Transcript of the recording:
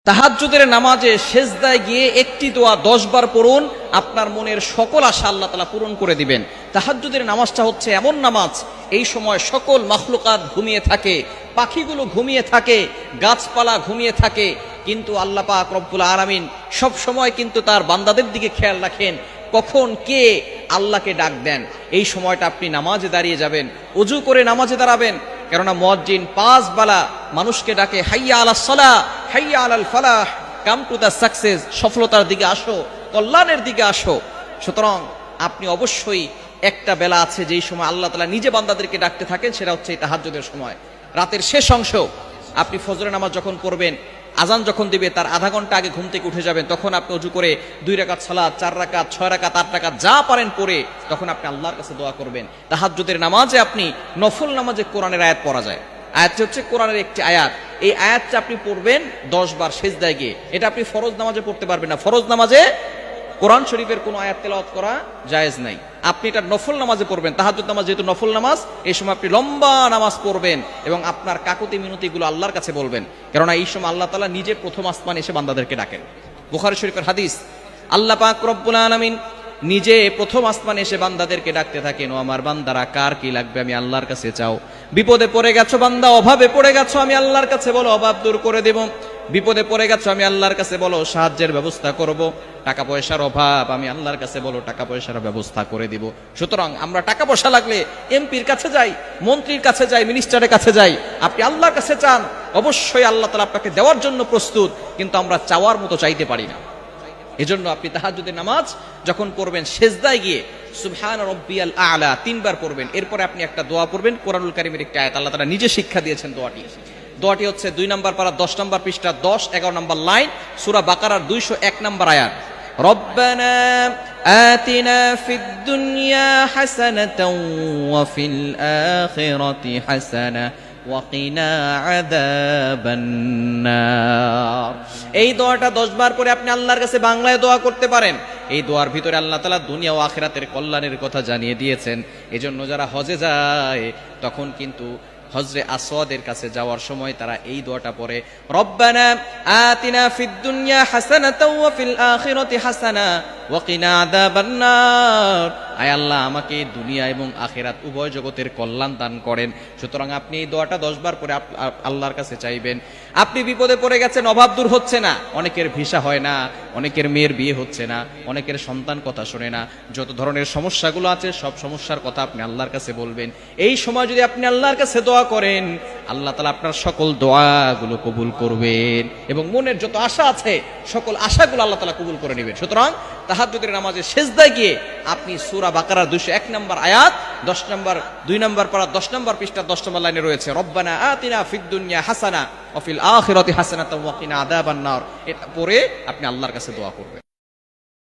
তাহাজ্জুদের নামাজে সেজদায় গিয়ে একটি দোয়া 10 বার পড়ুন, আপনার মনের সকল আশা আল্লাহ তাআলা পূরণ করে দিবেন। তাহাজ্জুদের নামাজটা হচ্ছে এমন নামাজ, এই সময় সকল মাখলুকাত ঘুমিয়ে থাকে, পাখিগুলো ঘুমিয়ে থাকে, গাছপালা ঘুমিয়ে থাকে, কিন্তু আল্লাহ পাক রব্বুল আলামিন সব সময় কিন্তু তার বান্দাদের দিকে খেয়াল রাখেন, কখন কে আল্লাহকে ডাক দেন। এই সময়টা আপনি নামাজে দাঁড়িয়ে যাবেন, ওযু করে নামাজে দাঁড়াবেন, কেননা মুয়াজ্জিন 5 বেলা মানুষকে ডাকে, হাইয়া আলাস সালাহ, হাইয়া আলাল ফালাহ, কাম টু দ্য সাকসেস, সফলতার দিকে আসো, কল্যাণের দিকে আসো। সুতরাং আপনি অবশ্যই একটা বেলা আছে যেই সময় আল্লাহ তাআলা নিজে বান্দাদেরকে ডাকতে থাকেন, সেটা হচ্ছে তাহাজ্জুদের সময়, রাতের শেষ অংশ। আপনি ফজরের নামাজ যখন পড়বেন, আজান যখন দিবে তার আধা ঘন্টা আগে ঘুম থেকে উঠে যাবেন, তখন আপনি ওযু করে 2 রাকাত সালাত, 4 রাকাত, 6 রাকাত, 8 রাকাত যা পারেন পড়ে তখন আপনি আল্লাহর কাছে দোয়া করবেন। তাহাজ্জুদের নামাজে আপনি নফল নামাজে কোরআনের আয়াত পড়া যায়, আয়াতটি হচ্ছে কোরআনের একটি আয়াত, এই আয়াতটা আপনি পড়বেন 10 বার সিজদায় গিয়ে। এটা আপনি ফরজ নামাজে পড়তে পারবেন না, ফরজ নামাজে কোরআন শরীফের কোনো আয়াত তেলাওয়াত করা জায়েজ নাই। আপনি এটা নফল নামাজে পড়বেন, তাহাজ্জুদ নামাজ যেহেতু নফল নামাজ, এই সময় আপনি লম্বা নামাজ পড়বেন এবং আপনার কাকুতি মিনতিগুলো আল্লাহর কাছে বলবেন, কেননা এই সময় আল্লাহ তাআলা নিজে প্রথম আসমানে এসে বান্দাদেরকে ডাকেন। বুখারী শরীফের হাদিস, আল্লাহ পাক রব্বুল আলামিন নিজে প্রথম আসমানে এসে বান্দাদেরকে ডাকতে থাকেন, ও আমার বান্দারা কার কি লাগবে আমি আল্লাহর কাছে চাও। বিপদে পড়ে গেছো বান্দা, অভাবে পড়ে গেছো, আমি আল্লাহর কাছে বলো অভাব দূর করে দেব। বিপদে পড়ে গেছো, আমি আল্লাহর কাছে বলো সাহায্যের ব্যবস্থা করব। টাকা পয়সার অভাব, আমি আল্লাহর কাছে বলো টাকা পয়সার ব্যবস্থা করে দিব। সুতরাং আমরা টাকা পয়সা লাগলে এমপির কাছে যাই, মন্ত্রীর কাছে যাই, মিনিস্টারের কাছে যাই। আপনি আল্লাহর কাছে চান, অবশ্যই আল্লাহ তাআলা আপনাকে দেওয়ার জন্য প্রস্তুত, কিন্তু আমরা চাওয়ার মতো চাইতে পারি না। এজন্য আপনি তাহাজ্জুদের নামাজ যখন পড়বেন, সেজদায় গিয়ে সুবহান রাব্বিয়াল আ'লা 3 বার পড়বেন। এরপরে আপনি একটা দোয়া পড়বেন, কোরআনুল কারীমের একটা আয়াত, আল্লাহ তাআলা নিজে শিক্ষা দিয়েছেন দোয়াটি হচ্ছে 2 নম্বর পারা 10 নম্বর পৃষ্ঠা 10-11 নম্বর লাইন, সূরা বাকারার 201 নম্বর আয়াত। রব্বানা আতিনা ফিদ দুনিয়া হাসানাতাও ওয়া ফিল আখিরাতি হাসানা ওয়া কিনা আযাবান নার। এই দোয়াটা 10 বার পরে আপনি আল্লাহর কাছে বাংলায় দোয়া করতে পারেন। এই দোয়ার ভিতরে আল্লাহ তাআলা দুনিয়া ও আখিরাতের কল্যাণের কথা জানিয়ে দিয়েছেন। এজন্য যারা হজে যায় তখন কিন্তু হজরে আসওয়াদের কাছে যাওয়ার সময় তারা এই দোয়াটা পড়ে, রব্বানা আতিনা ফিদ দুনিয়া হাসানাতাও ওয়া ফিল আখিরাতি হাসানা ওয়া কিনা আযাবান নার। আয় আল্লাহ, আমাকে দুনিয়া এবং আখিরাত উভয় জগতের কল্যাণ দান করেন। সুতরাং আপনি এই দোয়াটা 10 বার পরে আল্লাহর কাছে চাইবেন। আপনি বিপদে পড়ে গেছেন, অভাব দূর হচ্ছে না, অনেকের ভিসা হয় না, অনেকের মেয়ের বিয়ে হচ্ছে না, অনেকের সন্তান কথা শোনে না, যত ধরনের সমস্যাগুলো আছে সব সমস্যার কথা আপনি আল্লাহর কাছে বলবেন। এই সময় যদি আপনি আল্লাহর কাছে দোয়া করেন, আল্লাহ তাআলা আপনার সকল দোয়াগুলো কবুল করবেন এবং মনের যত আশা আছে সকল আশাগুলো আল্লাহ তাআলা কবুল করে নেবেন। সুতরাং তাহাজ্জুদের নামাজে সিজদায় গিয়ে আপনি সূরা বাকারার 201 নম্বর আয়াত 2 নম্বর পারা 10 নম্বর পৃষ্ঠা 10 নম্বর লাইনে রয়েছে, রব্বানা আতিনা ফিদ দুনিয়া হাসানা ওয়া ফিল আখিরাতি হাসানাতাও ওয়া কিনা আযাবান নার। এটা পড়ে আপনি আল্লাহর কাছে দোয়া করবেন।